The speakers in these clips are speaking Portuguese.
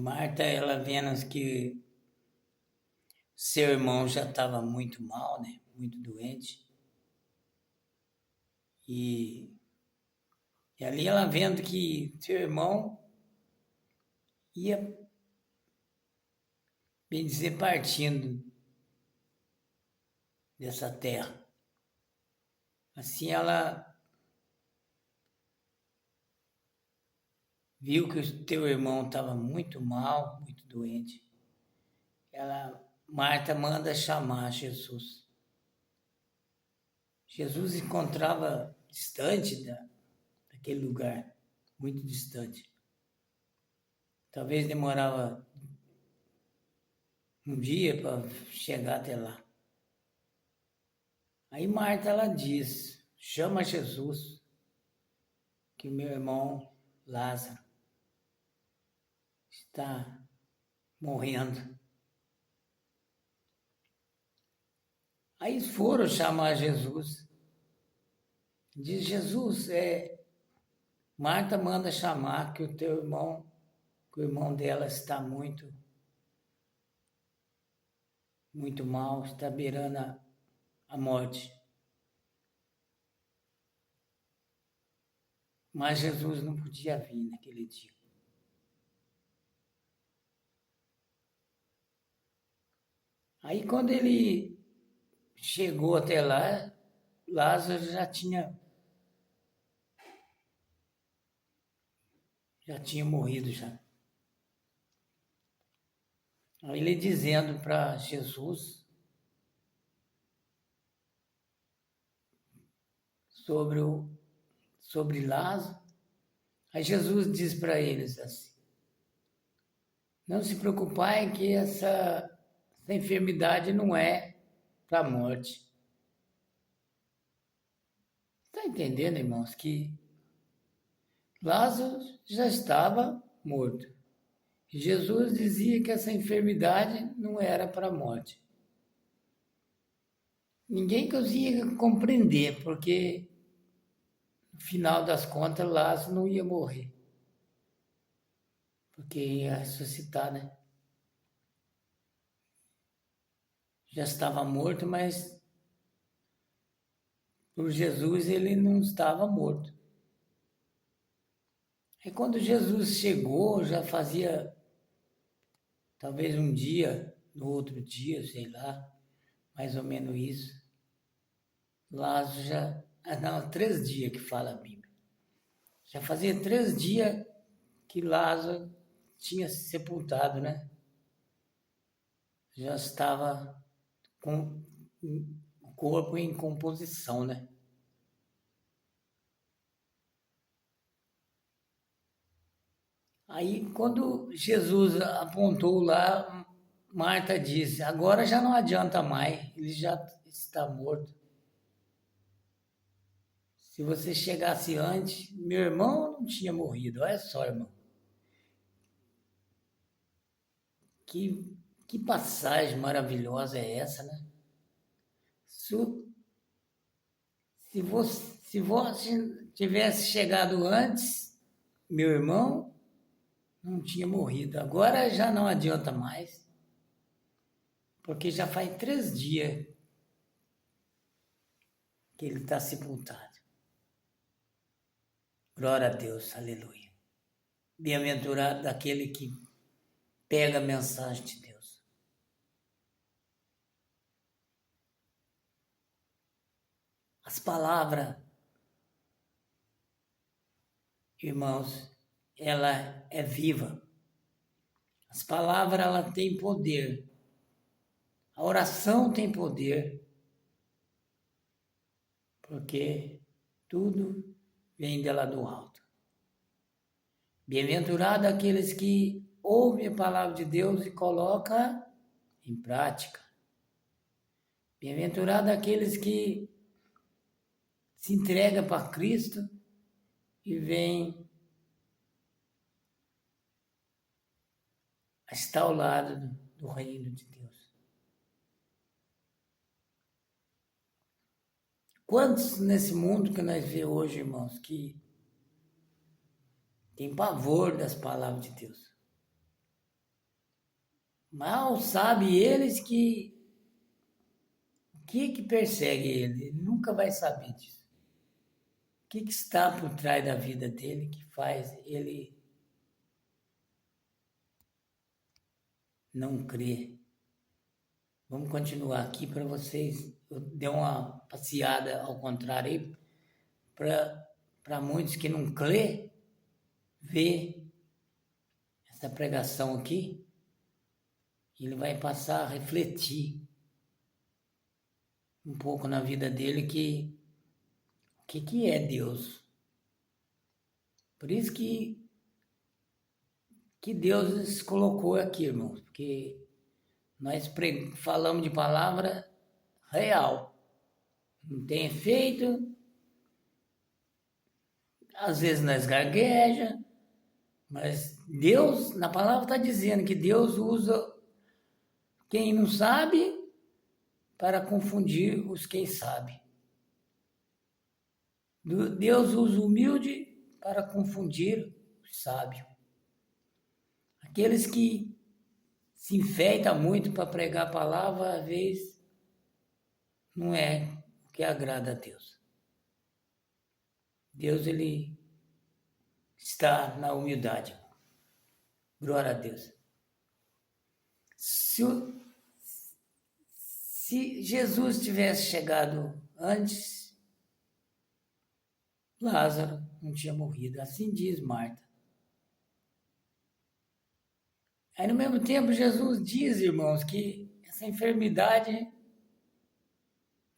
Marta, ela vendo que seu irmão já estava muito mal, né? Muito doente. E, e ali ela vendo que seu irmão ia, bem dizer, partindo dessa terra. Assim ela viu que o teu irmão estava muito mal, muito doente. Marta manda chamar Jesus. Jesus encontrava distante daquele lugar, muito distante. Talvez demorava um dia para chegar até lá. Aí Marta ela diz: chama Jesus, que meu irmão Lázaro está morrendo. Aí foram chamar Jesus. Diz Jesus, Marta manda chamar que o teu irmão, que o irmão dela está muito, muito mal, está beirando a morte. Mas Jesus não podia vir naquele dia. Aí quando ele chegou até lá, Lázaro já tinha morrido já. Aí ele dizendo para Jesus sobre Lázaro. Aí Jesus diz para eles assim: não se preocupem que essa enfermidade não é para a morte. Está entendendo, irmãos, que Lázaro já estava morto. E Jesus dizia que essa enfermidade não era para a morte. Ninguém conseguia compreender, porque no final das contas Lázaro não ia morrer. Porque ia ressuscitar, né? Já estava morto, mas por Jesus ele não estava morto. Aí quando Jesus chegou, já fazia talvez um dia, no outro dia, sei lá, mais ou menos isso. Lázaro já. Não, 3 dias que fala a Bíblia. Já fazia 3 dias que Lázaro tinha se sepultado, né? Já estava com o corpo em composição, né? Aí, quando Jesus apontou lá, Marta disse: agora já não adianta mais, ele já está morto. Se você chegasse antes, meu irmão não tinha morrido. Olha só, irmão. Que passagem maravilhosa é essa, né? Se, se você tivesse chegado antes, meu irmão não tinha morrido. Agora já não adianta mais, porque já faz 3 dias que ele está sepultado. Glória a Deus, aleluia. Bem-aventurado daquele que pega a mensagem de Deus. As palavras, irmãos, ela é viva. As palavras, ela tem poder. A oração tem poder. Porque tudo vem dela do alto. Bem-aventurado aqueles que ouvem a palavra de Deus e colocam em prática. Bem-aventurado aqueles que se entregam para Cristo e vêm estar ao lado do reino de Deus. Quantos nesse mundo que nós vemos hoje, irmãos, que tem pavor das palavras de Deus? Mal sabe eles que persegue ele. Ele nunca vai saber disso. O que está por trás da vida dele que faz ele não crer. Vamos continuar aqui para vocês. Eu dei uma passeada ao contrário aí, para muitos que não crê, ver essa pregação aqui, ele vai passar a refletir um pouco na vida dele o que é Deus. Por isso que Deus se colocou aqui, irmãos, porque nós falamos de palavra real. Não tem efeito, às vezes nós gagueja, mas Deus, na palavra está dizendo que Deus usa quem não sabe para confundir os quem sabe. Deus usa o humilde para confundir o sábio. Aqueles que se enfeitam muito para pregar a palavra, às vezes, não é o que agrada a Deus. Deus, ele está na humildade. Glória a Deus. Se Jesus tivesse chegado antes, Lázaro não tinha morrido. Assim diz Marta. Aí, no mesmo tempo, Jesus diz, irmãos, que essa enfermidade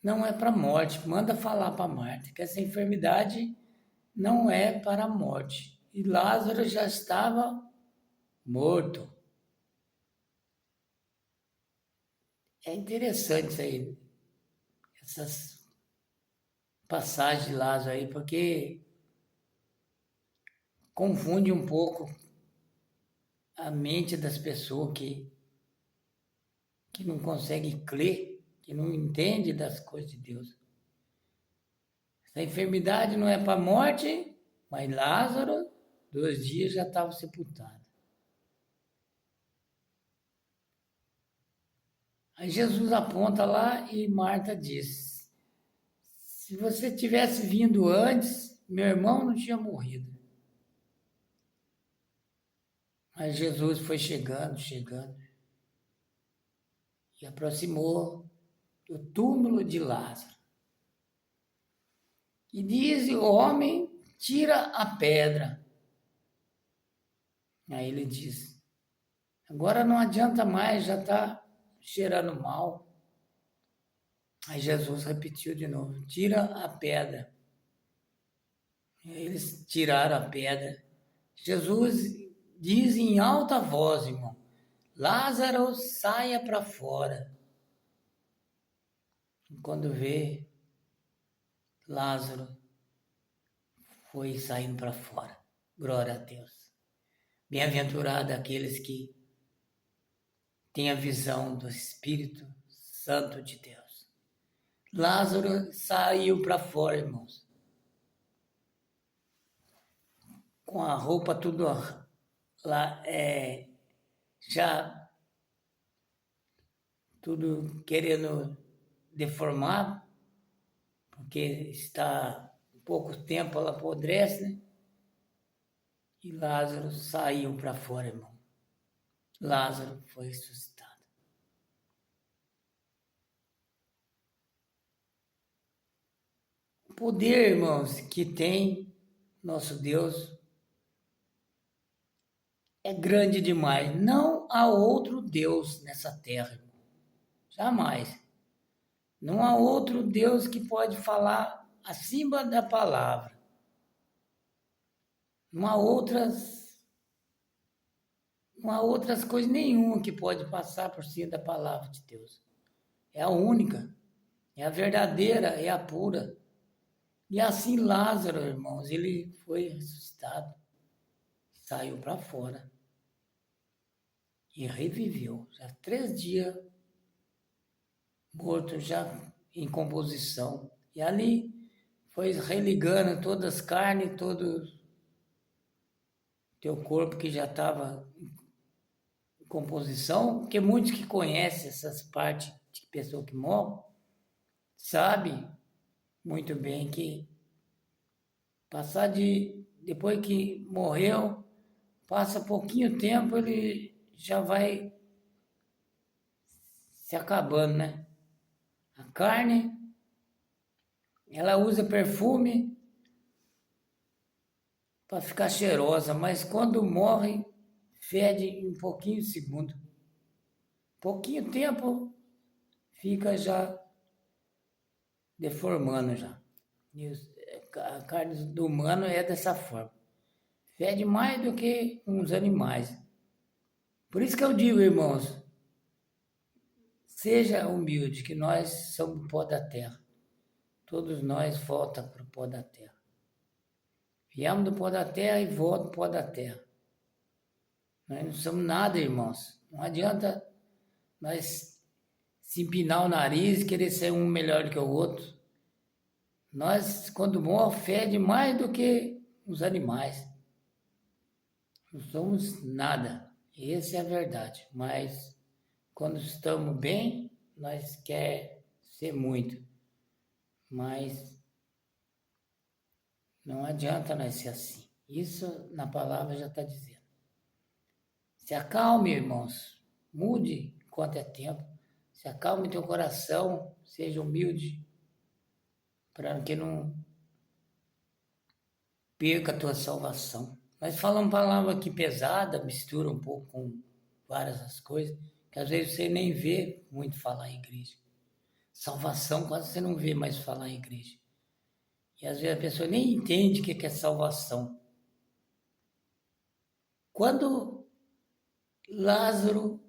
não é para a morte. Manda falar para Marta que essa enfermidade não é para a morte. E Lázaro já estava morto. É interessante isso aí, essas passagens de Lázaro aí, porque confunde um pouco a mente das pessoas que não conseguem crer, que não entendem das coisas de Deus. Essa enfermidade não é para a morte, mas Lázaro, 2 dias já estava sepultado. Aí Jesus aponta lá e Marta diz: se você tivesse vindo antes, meu irmão não tinha morrido. Mas Jesus foi chegando e aproximou do túmulo de Lázaro. E diz o homem: tira a pedra. Aí ele diz: agora não adianta mais, já está cheirando mal. Aí Jesus repetiu de novo: tira a pedra. Eles tiraram a pedra. Jesus diz em alta voz, irmão: Lázaro, saia para fora. E quando vê, Lázaro foi saindo para fora. Glória a Deus. Bem-aventurado aqueles que têm a visão do Espírito Santo de Deus. Lázaro saiu para fora, irmãos. Com a roupa tudo lá, já tudo querendo deformar, porque está pouco tempo ela apodrece, né? E Lázaro saiu para fora, irmão. Lázaro foi ressuscitado. O poder, irmãos, que tem nosso Deus é grande demais. Não há outro Deus nessa terra, irmão. Jamais. Não há outro Deus que pode falar acima da palavra. Não há outras coisas nenhuma que pode passar por cima da palavra de Deus. É a única, é a verdadeira, é a pura. E assim Lázaro, irmãos, ele foi ressuscitado, saiu para fora e reviveu. Já 3 dias morto, já em composição. E ali foi religando todas as carnes, todo teu corpo que já estava em decomposição, porque muitos que conhecem essas partes de pessoa que morre, sabem muito bem que depois que morreu, passa pouquinho tempo, ele já vai se acabando, né? A carne, ela usa perfume para ficar cheirosa, mas quando morre, fede em pouquinho de segundo. Pouquinho tempo, fica já deformando já. A carne do humano é dessa forma. Fede mais do que uns animais. Por isso que eu digo, irmãos, seja humilde, que nós somos pó da terra. Todos nós voltamos para o pó da terra. Viemos do pó da terra e voltamos para o pó da terra. Nós não somos nada, irmãos. Não adianta nós se empinar o nariz e querer ser um melhor do que o outro. Nós, quando morre, fede mais do que os animais. Não somos nada. Essa é a verdade. Mas quando estamos bem, nós quer ser muito. Mas não adianta nós ser assim. Isso na palavra já está dizendo. Se acalme, irmãos. Mude enquanto é tempo. Se acalme teu coração. Seja humilde. Para que não perca a tua salvação. Nós falamos palavra aqui pesada, mistura um pouco com várias coisas, que às vezes você nem vê muito falar em igreja. Salvação quase você não vê mais falar em igreja. E às vezes a pessoa nem entende o que é salvação. Quando Lázaro,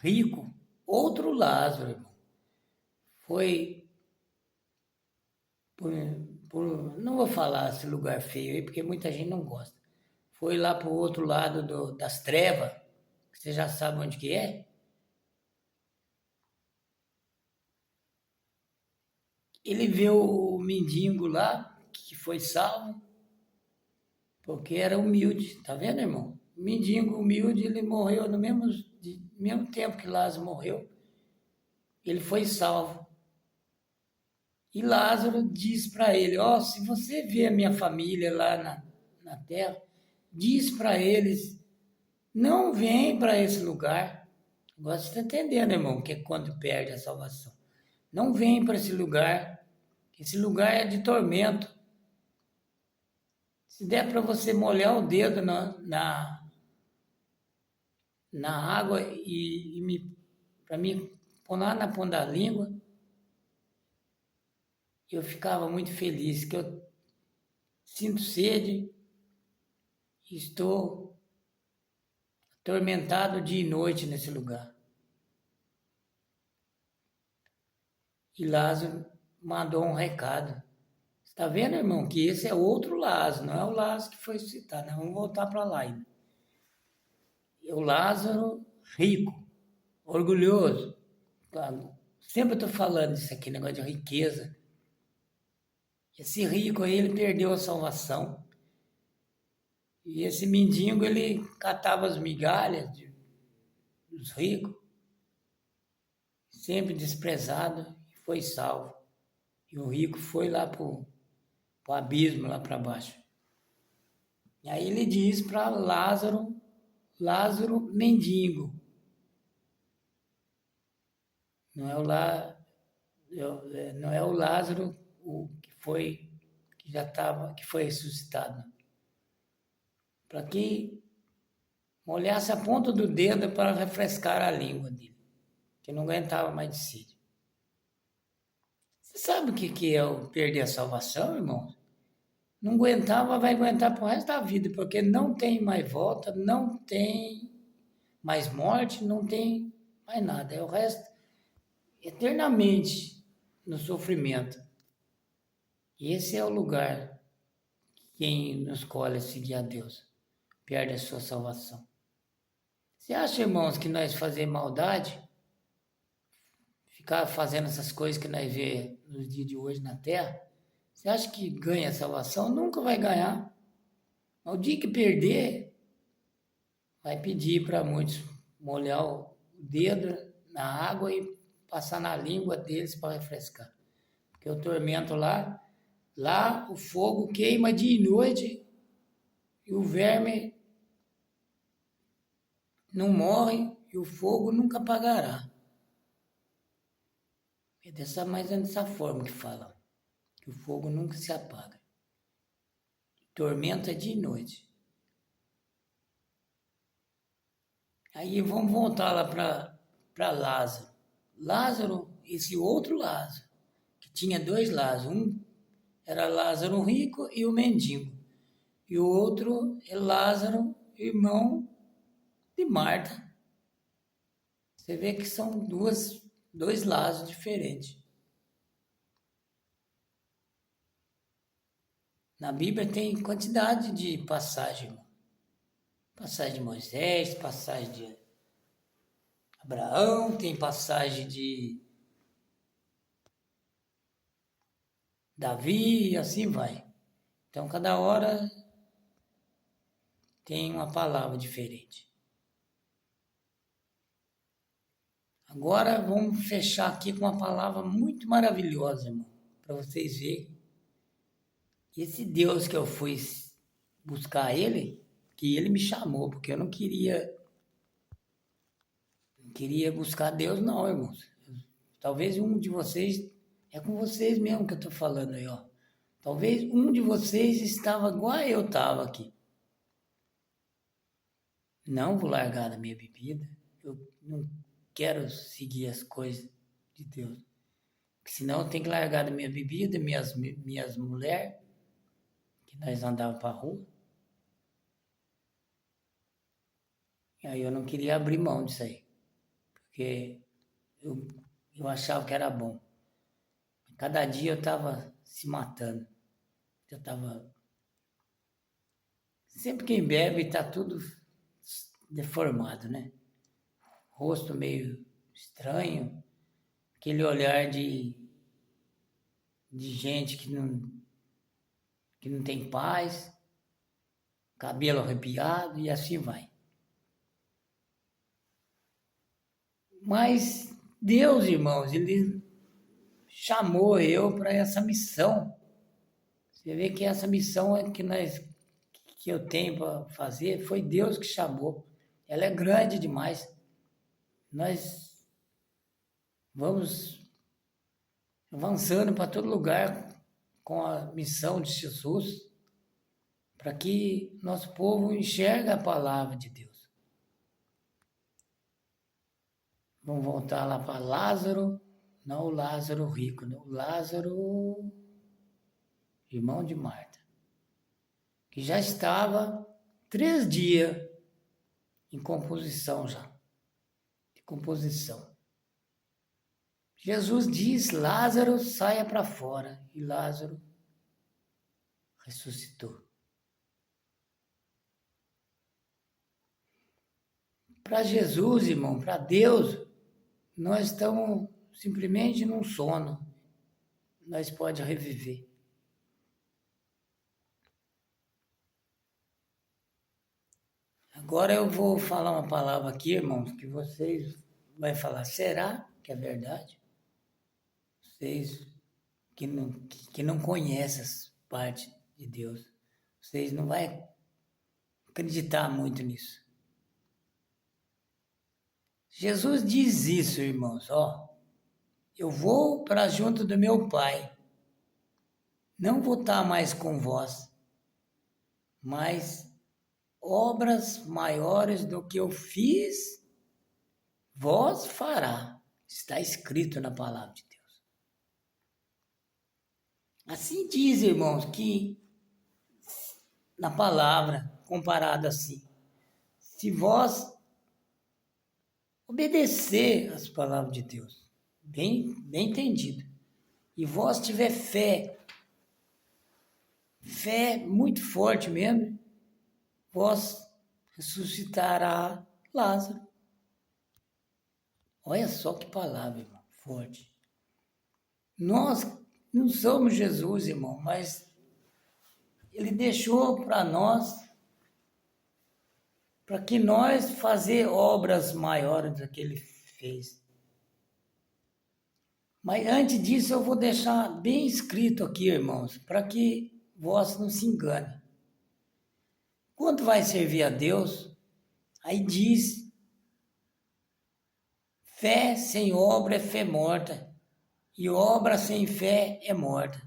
rico, outro Lázaro, irmão, foi não vou falar esse lugar feio aí, porque muita gente não gosta. Foi lá para o outro lado das trevas, que você já sabe onde que é. Ele viu o mendigo lá, que foi salvo, porque era humilde, tá vendo, irmão? O mendigo humilde, ele morreu no mesmo tempo que Lázaro morreu. Ele foi salvo. E Lázaro diz para ele, se você vê a minha família lá na terra, diz para eles, não vem para esse lugar. Agora você está entendendo, irmão, que é quando perde a salvação. Não vem para esse lugar. Esse lugar é de tormento. Se der para você molhar o dedo na água para mim pôr lá na ponta da língua, eu ficava muito feliz, que eu sinto sede, estou atormentado dia e noite nesse lugar. E Lázaro mandou um recado. Está vendo, irmão, que esse é outro Lázaro, não é o Lázaro que foi citado. Nós vamos voltar para lá ainda. É o Lázaro rico, orgulhoso. Sempre estou falando isso aqui, negócio de riqueza. Esse rico aí, ele perdeu a salvação. E esse mendigo, ele catava as migalhas dos ricos, sempre desprezado, e foi salvo. E o rico foi lá para o abismo, lá para baixo. E aí ele diz para Lázaro mendigo. Não é o Lázaro que foi ressuscitado. Para que molhasse a ponta do dedo para refrescar a língua dele, que não aguentava mais de sede. Você sabe o que é o perder a salvação, irmão? Não aguentava, vai aguentar pro resto da vida, porque não tem mais volta, não tem mais morte, não tem mais nada. É o resto eternamente no sofrimento. E esse é o lugar que quem nos escolhe seguir a Deus perde a sua salvação. Você acha, irmãos, que nós fazer maldade, ficar fazendo essas coisas que nós vê nos dias de hoje na Terra, você acha que ganha a salvação? Nunca vai ganhar. Mas o dia que perder, vai pedir para muitos molhar o dedo na água e passar na língua deles para refrescar. Porque o tormento lá o fogo queima dia e noite e o verme não morre e o fogo nunca apagará. É mais ou menos dessa forma que falam, que o fogo nunca se apaga. Tormenta dia e noite. Aí vamos voltar lá para Lázaro. Lázaro, esse outro Lázaro, que tinha dois Lázaros. Um era Lázaro rico e o mendigo. E o outro é Lázaro, irmão de Marta. Você vê que são dois Lázaros diferentes. Na Bíblia tem quantidade de passagem. Passagem de Moisés, passagem de Abraão, tem passagem de Davi e assim vai. Então, cada hora tem uma palavra diferente. Agora, vamos fechar aqui com uma palavra muito maravilhosa, irmão, para vocês verem. Esse Deus que eu fui buscar ele, que ele me chamou, porque eu não queria buscar Deus não, irmãos. Talvez um de vocês, é com vocês mesmo que eu estou falando aí, ó. Talvez um de vocês estava igual eu estava aqui. Não vou largar da minha bebida. Eu não quero seguir as coisas de Deus. Porque senão eu tenho que largar da minha bebida, minhas mulheres, que nós andávamos para a rua. E aí eu não queria abrir mão disso aí. Porque eu achava que era bom. Cada dia eu estava se matando. Eu estava... Sempre quem bebe está tudo deformado, né? Rosto meio estranho, aquele olhar de gente que não tem paz, cabelo arrepiado e assim vai. Mas Deus, irmãos, Ele chamou eu para essa missão. Você vê que essa missão é que eu tenho para fazer, foi Deus que chamou. Ela é grande demais. Nós vamos avançando para todo lugar com a missão de Jesus, para que nosso povo enxergue a palavra de Deus. Vamos voltar lá para Lázaro, não o Lázaro rico, não, o Lázaro, irmão de Marta, que já estava 3 dias em composição já, de composição. Jesus diz, Lázaro saia para fora, e Lázaro ressuscitou. Para Jesus, irmão, para Deus, nós estamos simplesmente num sono. Nós podemos reviver. Agora eu vou falar uma palavra aqui, irmãos, que vocês vão falar, será que é verdade? Vocês que não conhecem as partes de Deus, vocês não vão acreditar muito nisso. Jesus diz isso, irmãos, ó, eu vou para junto do meu Pai, não vou estar mais com vós, mas obras maiores do que eu fiz, vós fará. Está escrito na palavra de Deus. Assim diz, irmãos, que na palavra, comparado assim, se vós obedecer às palavras de Deus, bem entendido, e vós tiver fé muito forte mesmo, vós ressuscitará Lázaro. Olha só que palavra, irmão, forte. Nós não somos Jesus, irmão, mas Ele deixou para nós para que nós fazer obras maiores do que ele fez. Mas antes disso eu vou deixar bem escrito aqui, irmãos, para que vós não se engane. Quando vai servir a Deus, aí diz, fé sem obra é fé morta, e obra sem fé é morta.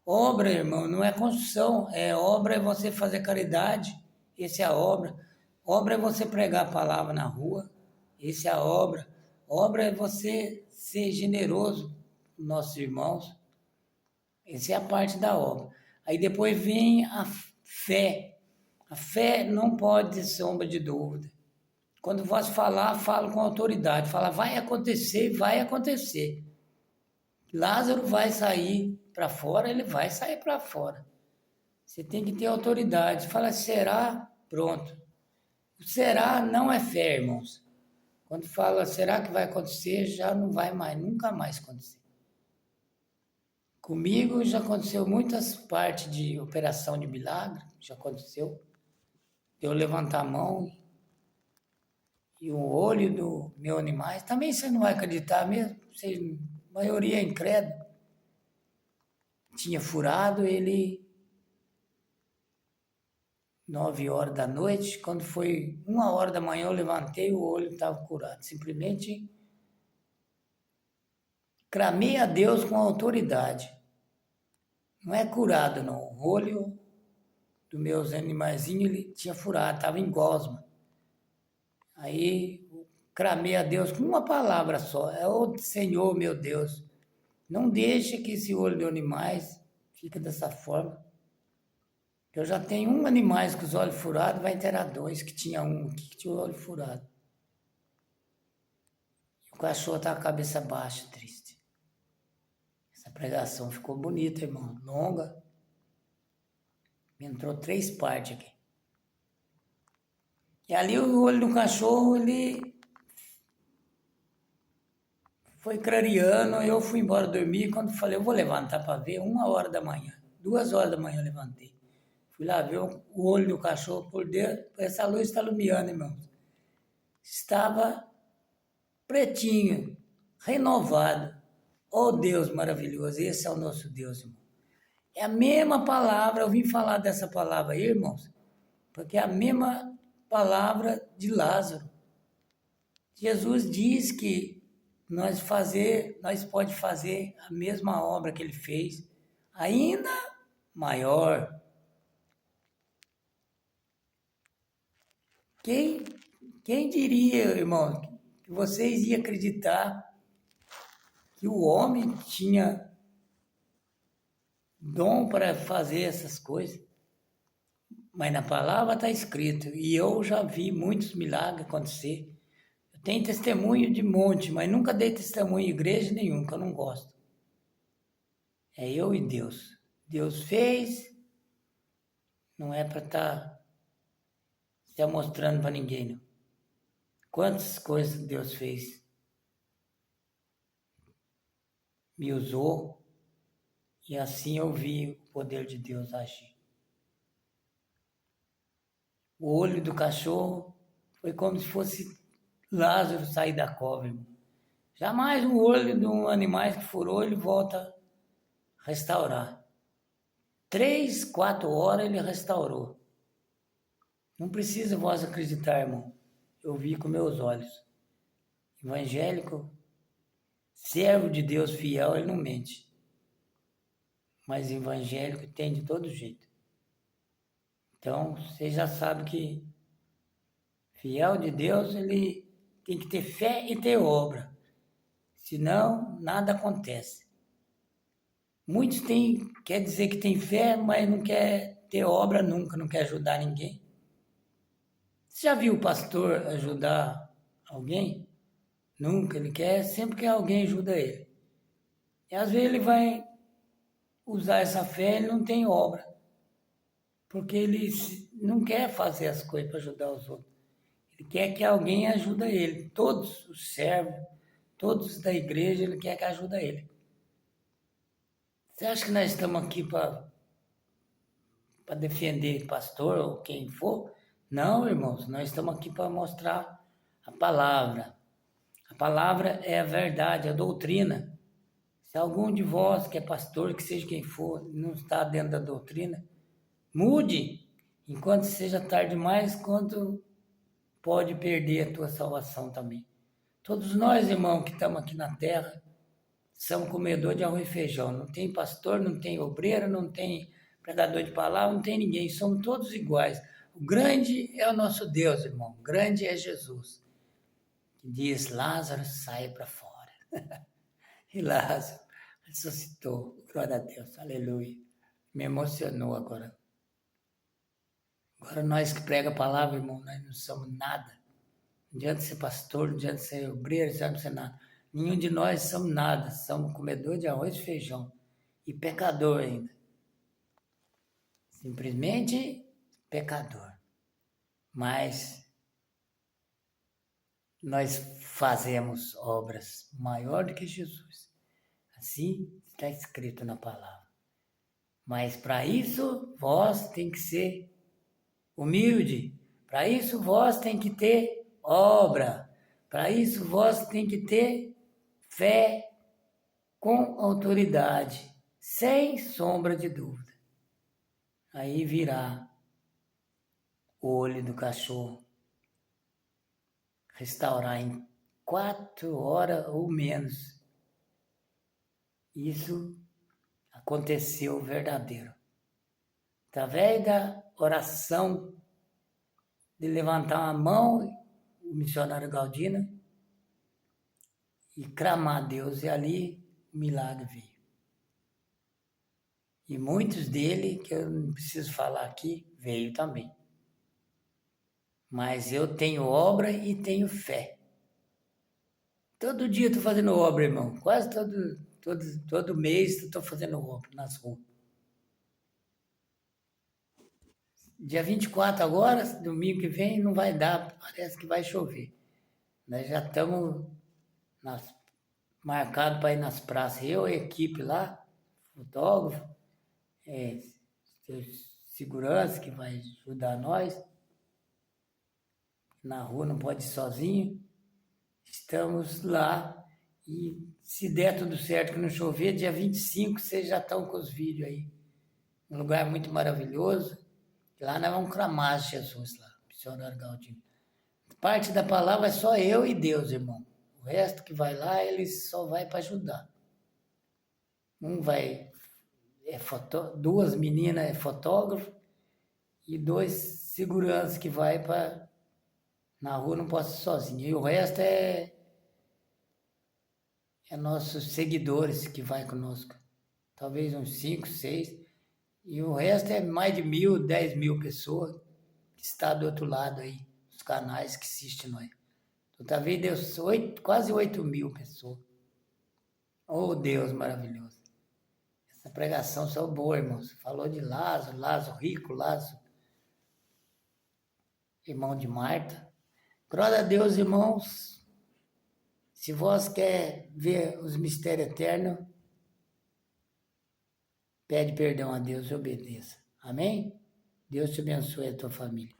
Obra, irmão, não é construção, obra é você fazer caridade, essa é a obra. Obra é você pregar a palavra na rua, essa é a obra. Obra é você ser generoso com nossos irmãos, essa é a parte da obra. Aí depois vem a fé. A fé não pode ter sombra de dúvida. Quando vós falar, falo com autoridade. Fala, vai acontecer, vai acontecer. Lázaro vai sair para fora, ele vai sair para fora. Você tem que ter autoridade. Fala, será? Pronto. O será não é fé, irmãos. Quando fala, será que vai acontecer? Já não vai mais, nunca mais acontecer. Comigo já aconteceu muitas partes de operação de milagre, já aconteceu. Eu levantar a mão e o olho do meu animais, também você não vai acreditar mesmo, você, a maioria é incrédulo. Tinha furado ele 9 horas da noite, quando foi 1 hora da manhã eu levantei, o olho estava curado. Simplesmente clamei a Deus com autoridade. Não é curado não, o olho dos meus animaizinhos ele tinha furado, estava em gosma. Aí clamei a Deus com uma palavra só, é o Senhor meu Deus, não deixe que esse olho de animais fique dessa forma. Eu já tenho um animais com os olhos furados, vai ter 2, que tinha um aqui que tinha o olho furado. O cachorro tá com a cabeça baixa, triste. Essa pregação ficou bonita, irmão, longa. Entrou 3 partes aqui. E ali o olho do cachorro, ele foi clareando, eu fui embora dormir, quando falei, eu vou levantar para ver, 1 hora da manhã, 2 horas da manhã eu levantei. Fui lá ver o olho do cachorro, por Deus, essa luz está iluminando, irmãos. Estava pretinho, renovado. Oh Deus maravilhoso, esse é o nosso Deus, irmão. É a mesma palavra, eu vim falar dessa palavra aí, irmãos, porque é a mesma palavra de Lázaro. Jesus diz que nós pode fazer a mesma obra que ele fez, ainda maior. Quem diria, irmão, que vocês iam acreditar que o homem tinha dom para fazer essas coisas? Mas na palavra está escrito, e eu já vi muitos milagres acontecer. Eu tenho testemunho de monte, mas nunca dei testemunho em igreja nenhuma, que eu não gosto. É eu e Deus. Deus fez, não é para estar se mostrando para ninguém, não. Quantas coisas Deus fez. Me usou, e assim eu vi o poder de Deus agir. O olho do cachorro foi como se fosse Lázaro sair da cova, irmão. Jamais o olho de um animal que furou, ele volta a restaurar. 3, 4 horas ele restaurou. Não precisa vós acreditar, irmão. Eu vi com meus olhos. Evangélico, servo de Deus fiel, ele não mente. Mas evangélico tem de todo jeito. Então, você já sabe que fiel de Deus, ele tem que ter fé e ter obra. Senão, nada acontece. Muitos quer dizer que tem fé, mas não quer ter obra nunca, não quer ajudar ninguém. Você já viu o pastor ajudar alguém? Nunca, ele quer sempre que alguém ajuda ele. E às vezes ele vai usar essa fé, ele não tem obra. Porque ele não quer fazer as coisas para ajudar os outros. Ele quer que alguém ajude ele. Todos os servos, todos da igreja, ele quer que ajude ele. Você acha que nós estamos aqui para defender pastor ou quem for? Não, irmãos, nós estamos aqui para mostrar a palavra. A palavra é a verdade, a doutrina. Se algum de vós que é pastor, que seja quem for, não está dentro da doutrina, mude, enquanto seja tarde demais, quanto pode perder a tua salvação também. Todos nós, irmãos, que estamos aqui na terra, somos comedores de arroz e feijão. Não tem pastor, não tem obreiro, não tem pregador de palavra, não tem ninguém. Somos todos iguais. O grande é o nosso Deus, irmão. O grande é Jesus. Que diz, Lázaro, sai para fora. E Lázaro ressuscitou. Glória a Deus. Aleluia. Me emocionou agora. Agora nós que prega a palavra, irmão, nós não somos nada. Não adianta ser pastor, não adianta ser obreiro, não adianta ser nada. Nenhum de nós somos nada. Somos comedor de arroz e feijão. E pecador ainda. Simplesmente pecador. Mas nós fazemos obras maior do que Jesus. Assim está escrito na palavra. Mas para isso, vós tem que ser humilde. Para isso, vós tem que ter obra. Para isso, vós tem que ter fé com autoridade, sem sombra de dúvida. Aí virá o olho do cachorro. Restaurar em 4 horas ou menos. Isso aconteceu verdadeiro. Através da oração de levantar a mão, o missionário Galdino, e clamar a Deus, e ali o milagre veio. E muitos dele, que eu não preciso falar aqui, veio também. Mas eu tenho obra e tenho fé. Todo dia estou fazendo obra, irmão. Quase todo mês estou fazendo obra nas ruas. Dia 24 agora, domingo que vem, não vai dar, parece que vai chover. Nós já estamos marcados para ir nas praças. Eu, a equipe lá, fotógrafo, segurança que vai ajudar nós. Na rua não pode ir sozinho. Estamos lá e se der tudo certo que não chover, dia 25 vocês já estão com os vídeos aí. Um lugar muito maravilhoso. Lá nós vamos clamar Jesus lá, missionário Galdino. Parte da palavra é só eu e Deus, irmão. O resto que vai lá, ele só vai para ajudar. Duas meninas é fotógrafo e 2 seguranças que vai para na rua, não posso ir sozinho. E o resto é nossos seguidores que vai conosco. Talvez uns 5, 6. E o resto é mais de 1.000, 10.000 pessoas que está do outro lado aí, os canais que assistem nós. Então, talvez deu quase 8.000 pessoas. Oh, Deus maravilhoso. Essa pregação só boa, irmãos. Falou de Lázaro, Lázaro rico, Lázaro, irmão de Marta. Glória a Deus, irmãos. Se vós quer ver os mistérios eternos, pede perdão a Deus e obedeça. Amém? Deus te abençoe a tua família.